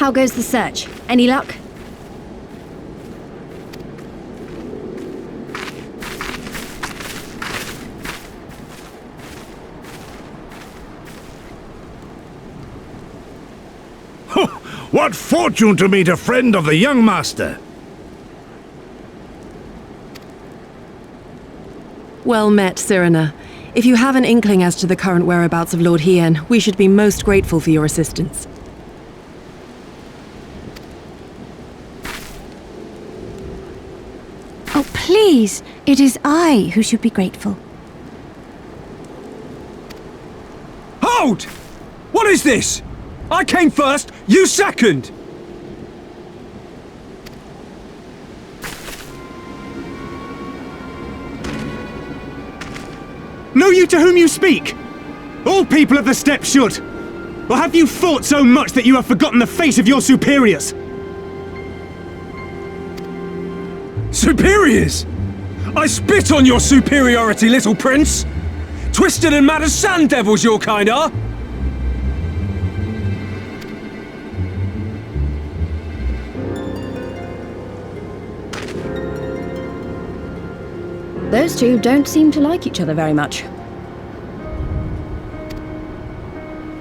How goes the search? Any luck? What fortune to meet a friend of the young master! Well met, Cyrena. If you have an inkling as to the current whereabouts of Lord Hien, we should be most grateful for your assistance. Oh, please! It is I who should be grateful. Hold! What is this? I came first, you second! Know you to whom you speak? All people of the steppe should. Or have you fought so much that you have forgotten the face of your superiors? Superiors? I spit on your superiority, little prince! Twisted and mad as sand devils your kind are! Those two don't seem to like each other very much.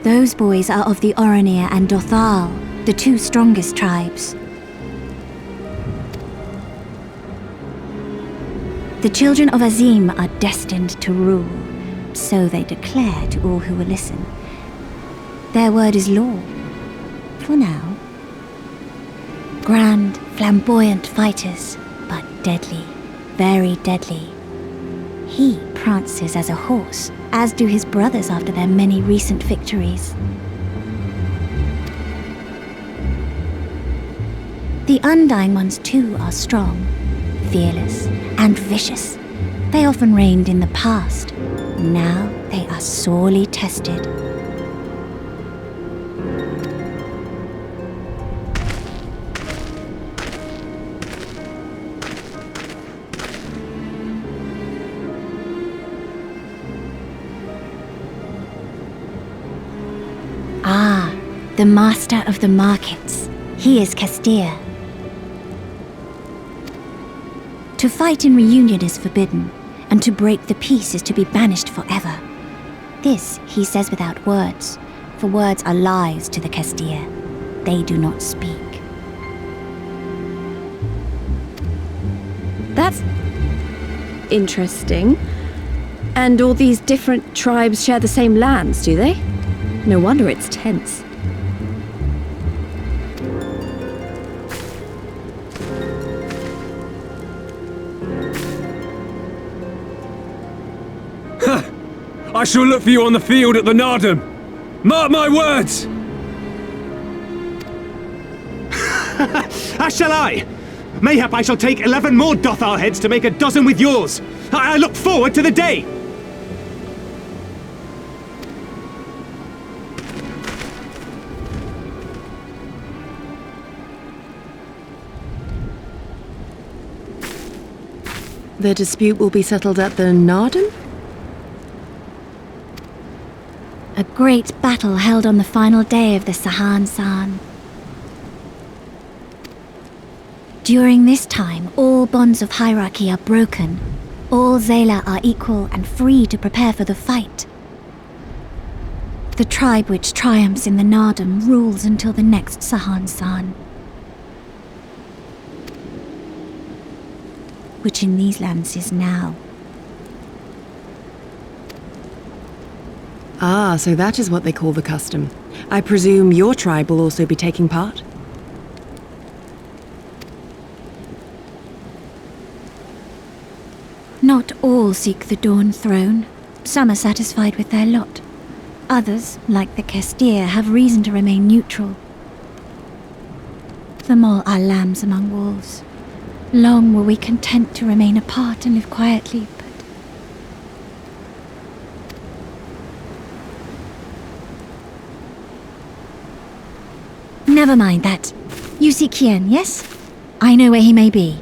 Those boys are of the Oranir and Dothal, the two strongest tribes. The children of Azim are destined to rule, so they declare to all who will listen. Their word is law, for now. Grand, flamboyant fighters, but deadly, very deadly. He prances as a horse, as do his brothers after their many recent victories. The Undying ones too are strong, fearless, and vicious. They often reigned in the past. Now they are sorely tested. Ah, the master of the markets. He is Castilla. To fight in reunion is forbidden, and to break the peace is to be banished forever. This he says without words, for words are lies to the Castilla. They do not speak. That's interesting. And all these different tribes share the same lands, do they? No wonder it's tense. I shall look for you on the field at the Nardum. Mark my words! As shall I. Mayhap I shall take 11 more Dothal heads to make a dozen with yours. I look forward to the day. The dispute will be settled at the Nardum? A great battle held on the final day of the Sahan-San. During this time, all bonds of hierarchy are broken. All Zayla are equal and free to prepare for the fight. The tribe which triumphs in the Nardum rules until the next Sahan-San, which in these lands is now. Ah, so that is what they call the custom. I presume your tribe will also be taking part? Not all seek the Dawn Throne. Some are satisfied with their lot. Others, like the Castilla, have reason to remain neutral. Them all are lambs among wolves. Long were we content to remain apart and live quietly, but... Never mind that. You seek Hien, yes? I know where he may be.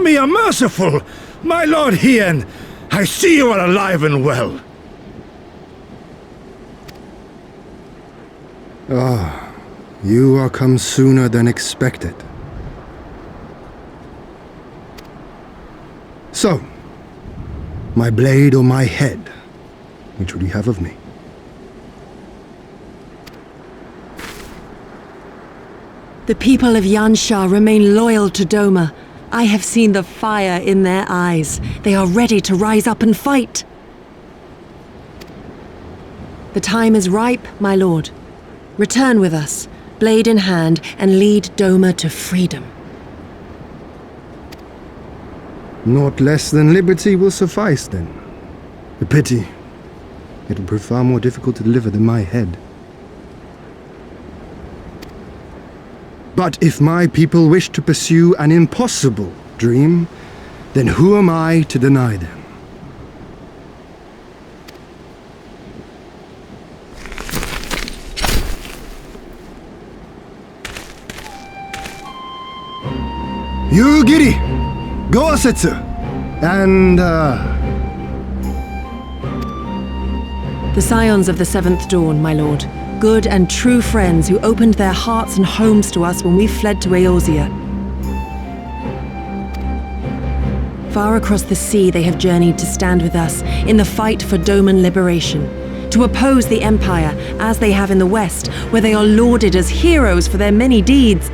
me are merciful! My lord Hien, I see you are alive and well. Ah, you are come sooner than expected. So, my blade or my head? Which would you have of me? The people of Yansha remain loyal to Doma. I have seen the fire in their eyes. They are ready to rise up and fight. The time is ripe, my lord. Return with us, blade in hand, and lead Doma to freedom. Naught less than liberty will suffice, then. A pity. It will prove far more difficult to deliver than my head. But if my people wish to pursue an impossible dream, then who am I to deny them? You giddy! Go Setsu! And, The scions of the Seventh Dawn, my lord. Good and true friends who opened their hearts and homes to us when we fled to Eorzea. Far across the sea they have journeyed to stand with us in the fight for Doman liberation, to oppose the Empire as they have in the West, where they are lauded as heroes for their many deeds.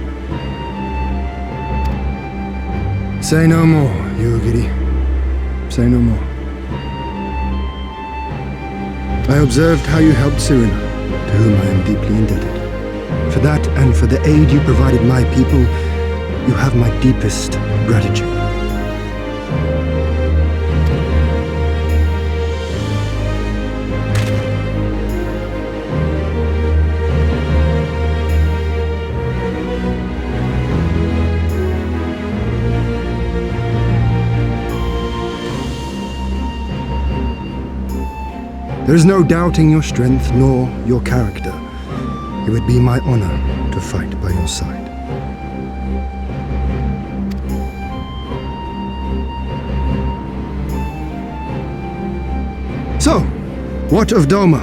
say no more, Yugiri. Say no more. I observed how you helped Serena, to whom I am deeply indebted. For that and for the aid you provided my people, you have my deepest gratitude. There is no doubting your strength nor your character. It would be my honor to fight by your side. So, what of Doma?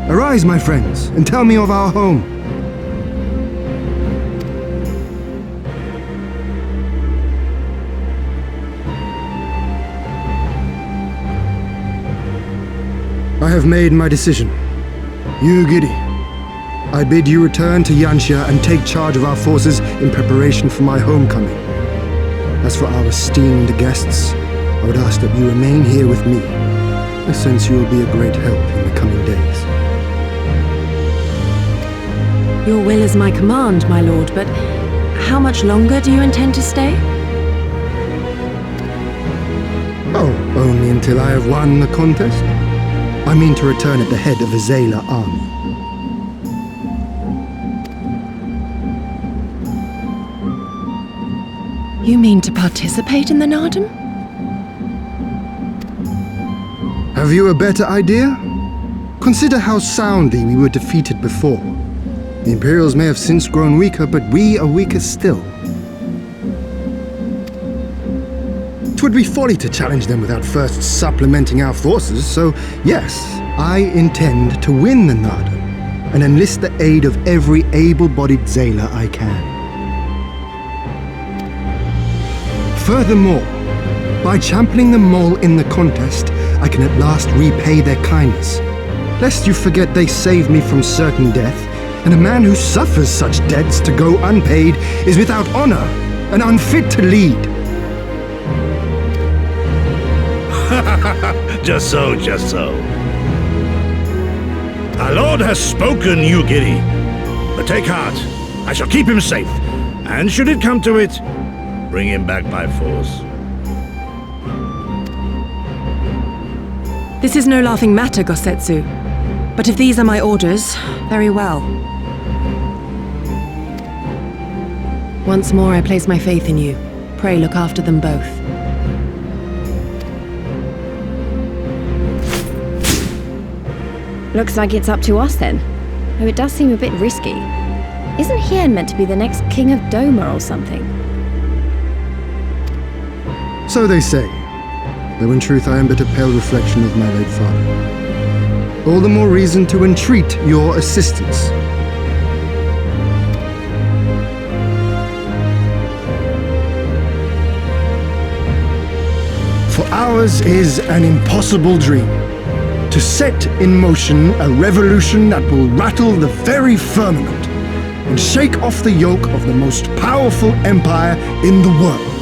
Arise, my friends, and tell me of our home. I have made my decision. You, Giddy, I bid you return to Yansha and take charge of our forces in preparation for my homecoming. As for our esteemed guests, I would ask that you remain here with me. I sense you will be a great help in the coming days. Your will is my command, my lord, but how much longer do you intend to stay? Oh, only until I have won the contest? I mean to return at the head of the Zayla army. You mean to participate in the Nardum? Have you a better idea? Consider how soundly we were defeated before. The Imperials may have since grown weaker, but we are weaker still. It would be folly to challenge them without first supplementing our forces, so yes, I intend to win the Nardum and enlist the aid of every able-bodied Zayla I can. Furthermore, by championing them all in the contest, I can at last repay their kindness. Lest you forget they saved me from certain death, and a man who suffers such debts to go unpaid is without honor and unfit to lead. Just so, just so. Our lord has spoken, you giddy. But take heart, I shall keep him safe. And should it come to it, bring him back by force. This is no laughing matter, Gosetsu. But if these are my orders, very well. Once more I place my faith in you. Pray look after them both. Looks like it's up to us then. Though it does seem a bit risky. Isn't Hien meant to be the next king of Doma or something? So they say, though in truth I am but a pale reflection of my late father. All the more reason to entreat your assistance. For ours is an impossible dream, to set in motion a revolution that will rattle the very firmament and shake off the yoke of the most powerful empire in the world.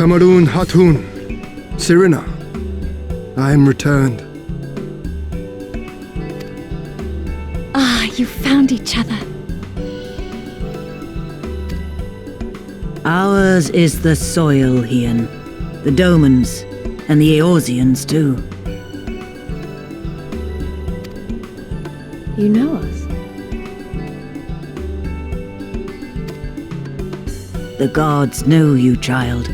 Tamarun Hatun, Sirina, I am returned. Ah, you found each other. Ours is the soil, Hien. The Domans, and the Eorzeans too. You know us? The gods know you, child,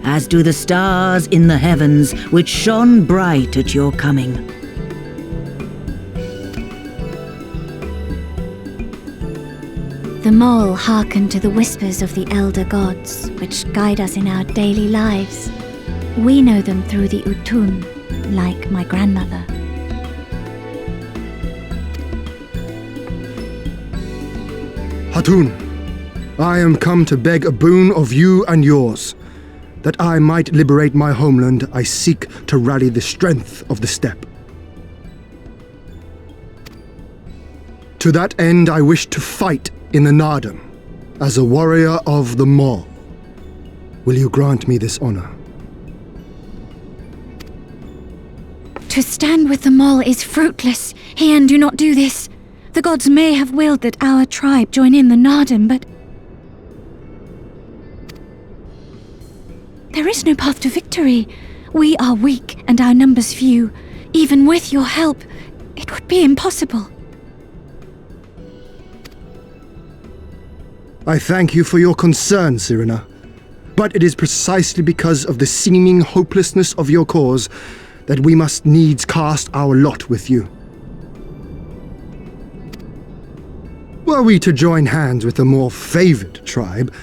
as do the stars in the heavens which shone bright at your coming. The mole hearkened to the whispers of the elder gods, which guide us in our daily lives. We know them through the Utun, like my grandmother. Hatun, I am come to beg a boon of you and yours. That I might liberate my homeland, I seek to rally the strength of the steppe. To that end, I wish to fight in the Nardam, as a warrior of the Maul. Will you grant me this honor? To stand with the mole is fruitless. Hien, do not do this. The gods may have willed that our tribe join in the Nardam, but there is no path to victory. We are weak and our numbers few. Even with your help, it would be impossible. I thank you for your concern, Sirina. But it is precisely because of the seeming hopelessness of your cause that we must needs cast our lot with you. Were we to join hands with a more favored tribe,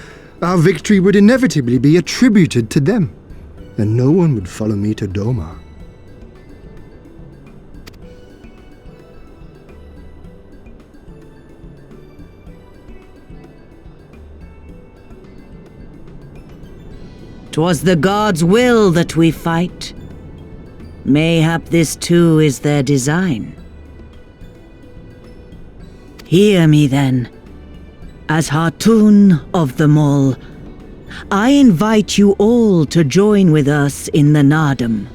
our victory would inevitably be attributed to them, and no one would follow me to Doma. "'Twas the gods' will that we fight. Mayhap this too is their design. Hear me then. As Hatun of the Mole, I invite you all to join with us in the Nardam.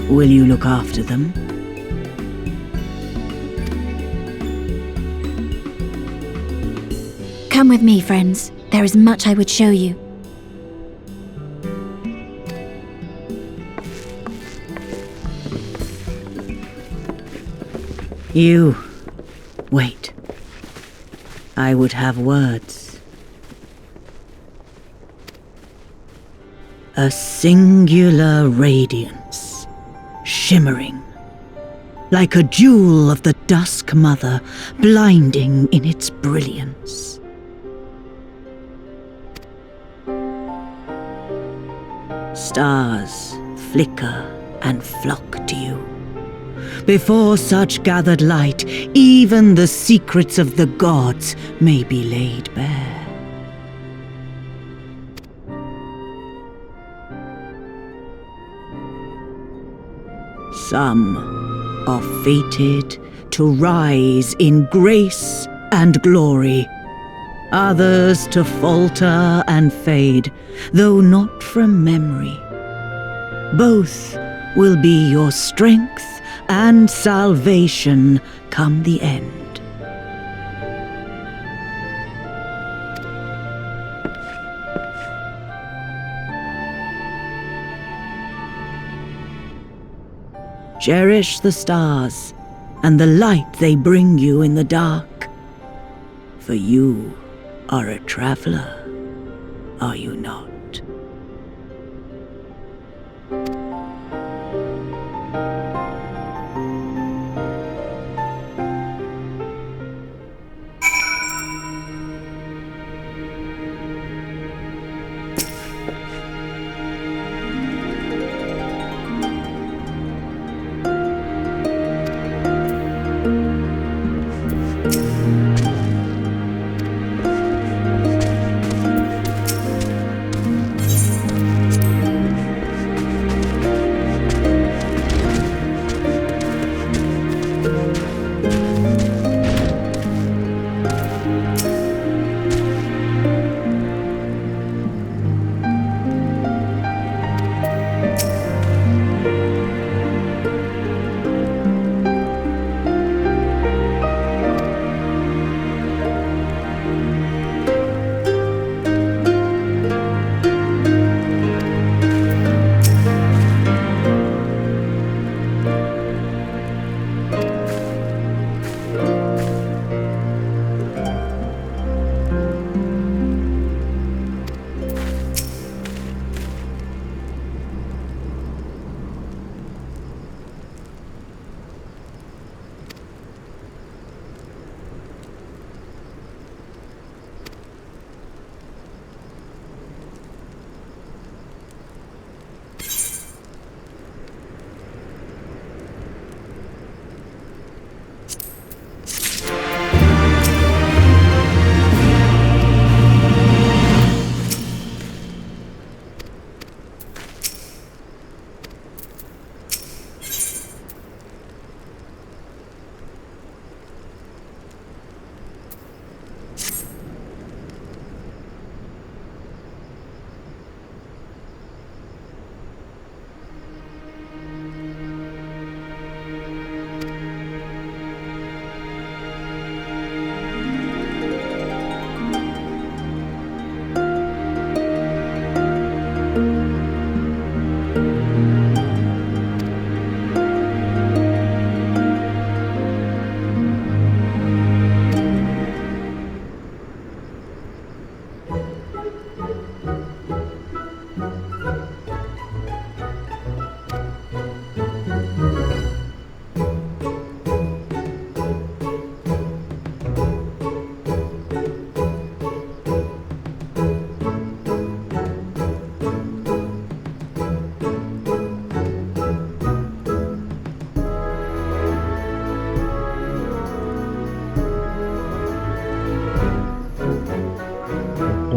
Will you look after them? Come with me, friends. There is much I would show you. You... wait. I would have words. A singular radiance, shimmering, like a jewel of the Dusk Mother, blinding in its brilliance. Stars flicker and flock to you. Before such gathered light, even the secrets of the gods may be laid bare. Some are fated to rise in grace and glory, others to falter and fade, though not from memory. Both will be your strength and salvation come the end. Cherish the stars and the light they bring you in the dark. For you are a traveler, are you not?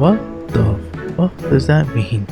What the fuck does that mean?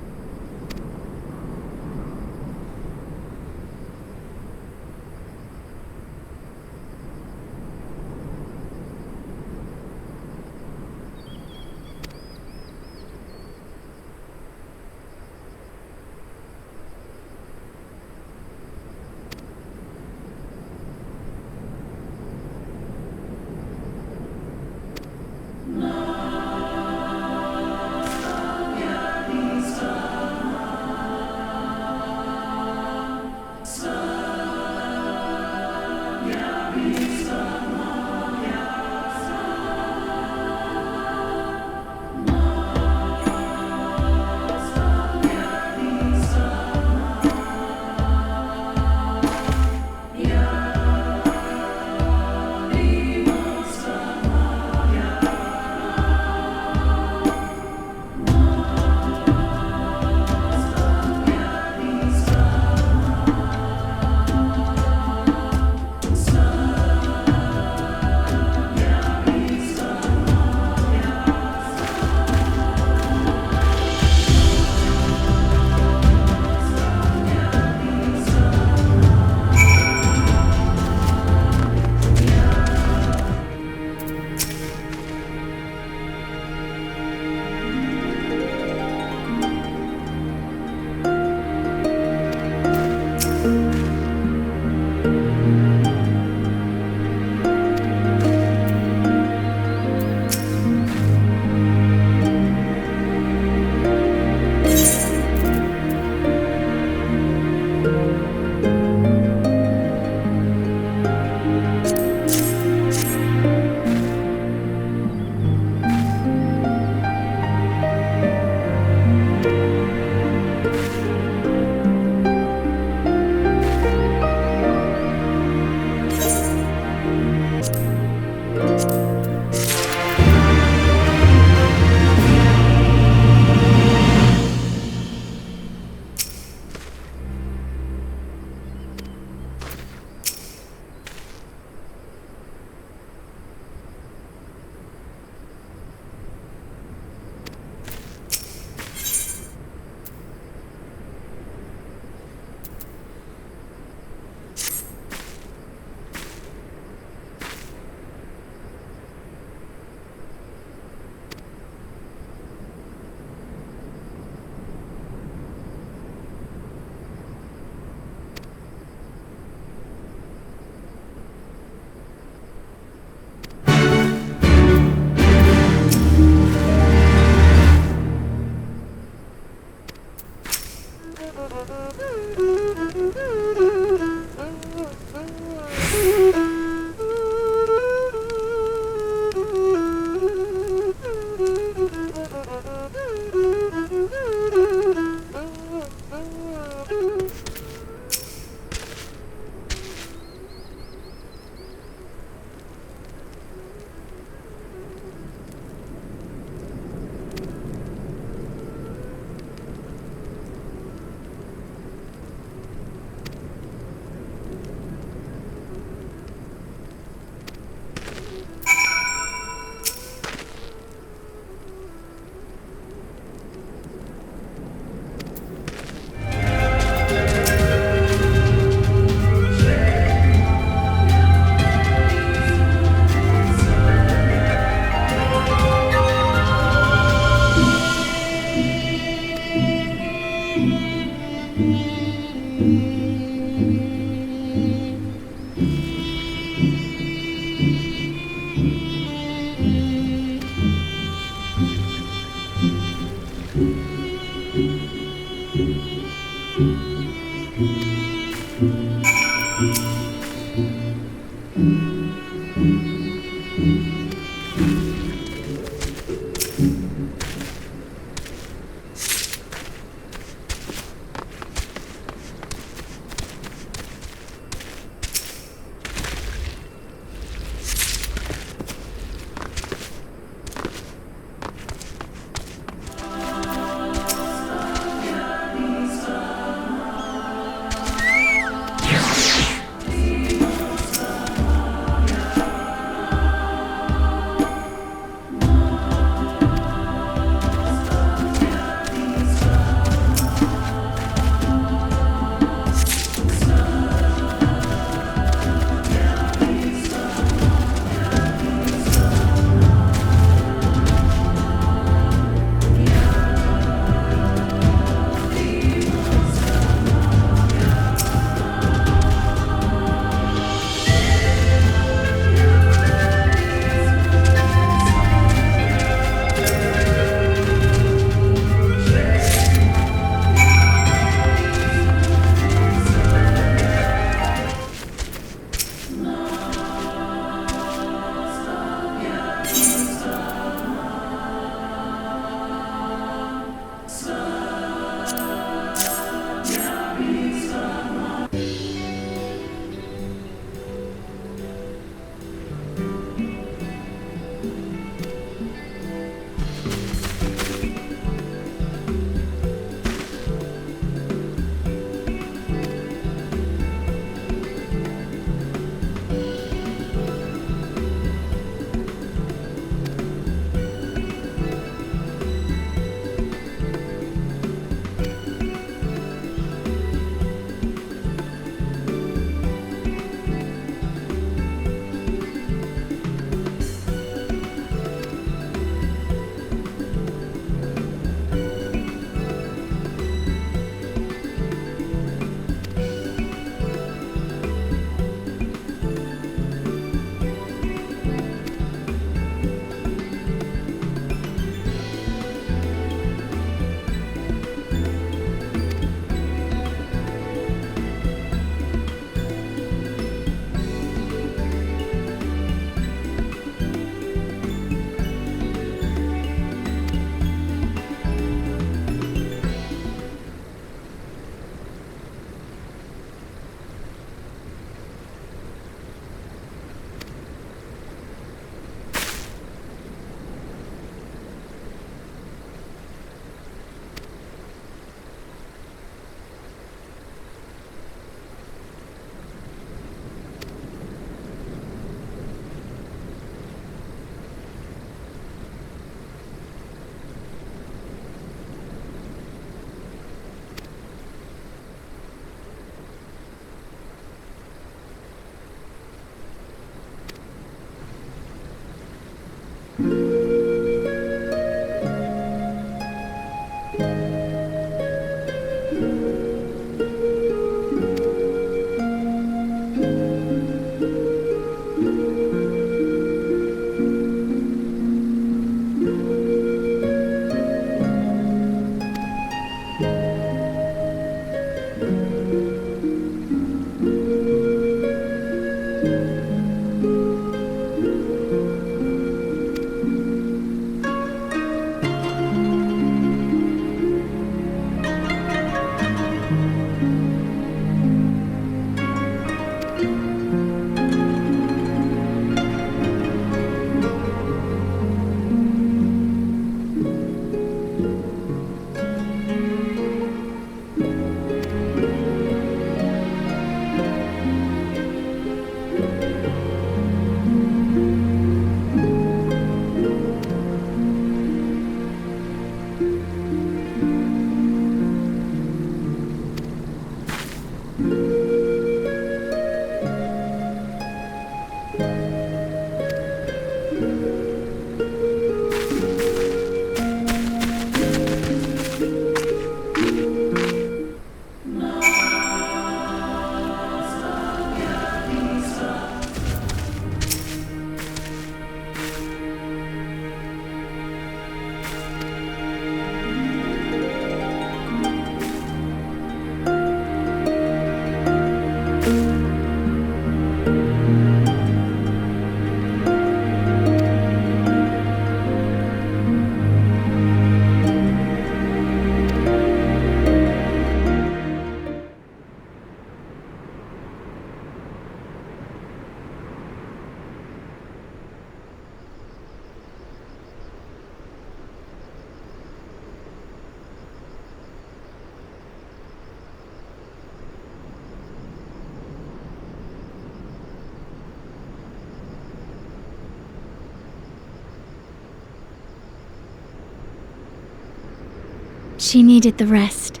She needed the rest.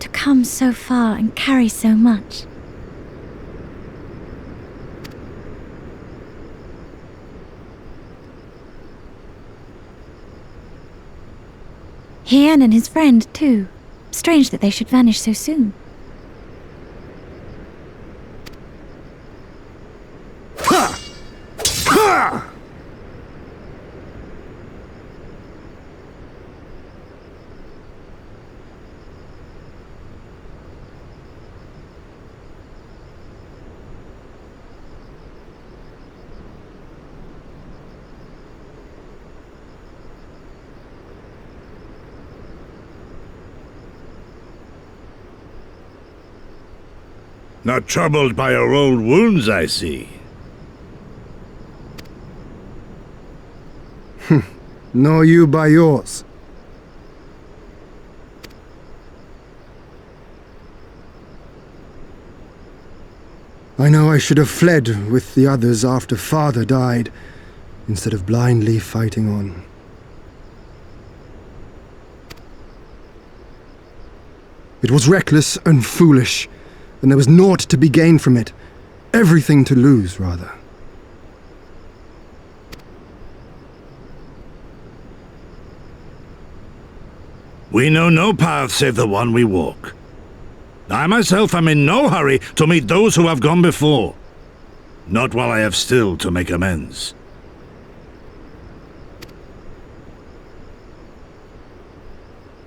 To come so far and carry so much. Hien and his friend, too. Strange that they should vanish so soon. Ha! Ha! Not troubled by your old wounds, I see. Nor you by yours. I know I should have fled with the others after Father died, instead of blindly fighting on. It was reckless and foolish, and there was naught to be gained from it. Everything to lose, rather. We know no path save the one we walk. I myself am in no hurry to meet those who have gone before. Not while I have still to make amends.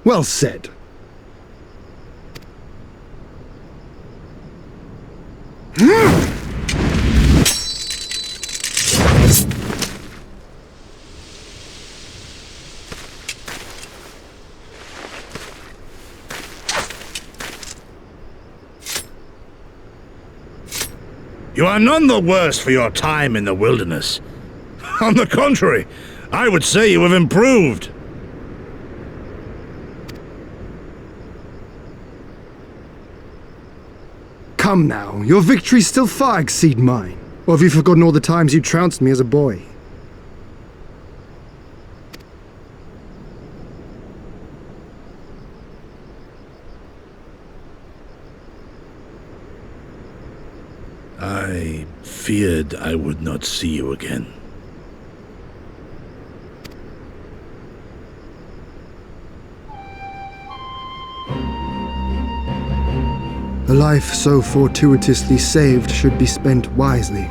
Well said. You are none the worse for your time in the wilderness. On the contrary, I would say you have improved. Come now, your victories still far exceed mine. Or have you forgotten all the times you trounced me as a boy? I feared I would not see you again. A life so fortuitously saved should be spent wisely.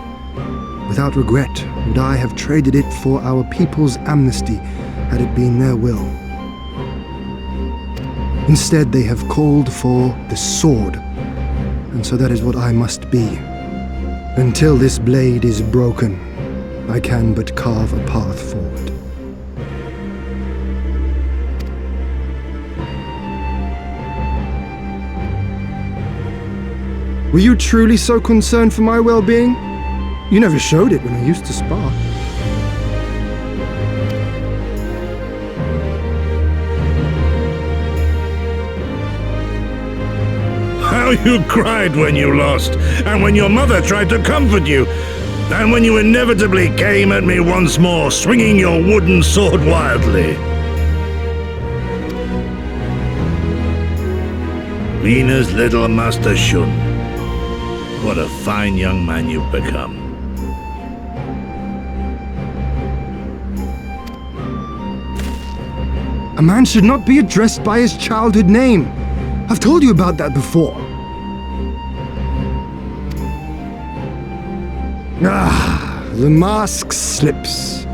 Without regret would I have traded it for our people's amnesty had it been their will. Instead, they have called for the sword, and so that is what I must be. Until this blade is broken, I can but carve a path forward. Were you truly so concerned for my well-being? You never showed it when we used to spar. How you cried when you lost, and when your mother tried to comfort you, and when you inevitably came at me once more, swinging your wooden sword wildly. Mina's little Master Shun. What a fine young man you've become. A man should not be addressed by his childhood name. I've told you about that before. The mask slips.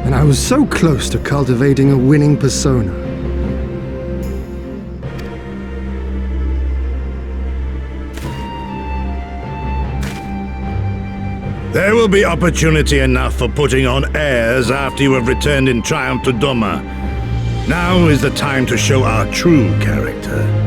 And I was so close to cultivating a winning persona. There will be opportunity enough for putting on airs after you have returned in triumph to Doma. Now is the time to show our true character.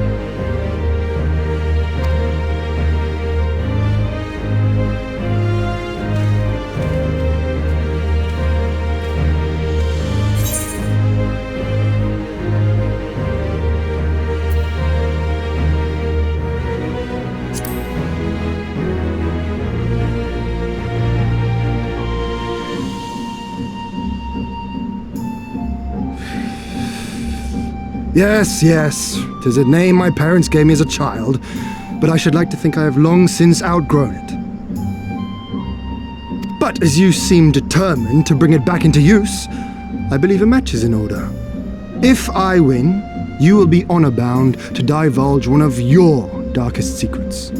Yes, yes, 'tis a name my parents gave me as a child, but I should like to think I have long since outgrown it. But as you seem determined to bring it back into use, I believe a match is in order. If I win, you will be honor-bound to divulge one of your darkest secrets.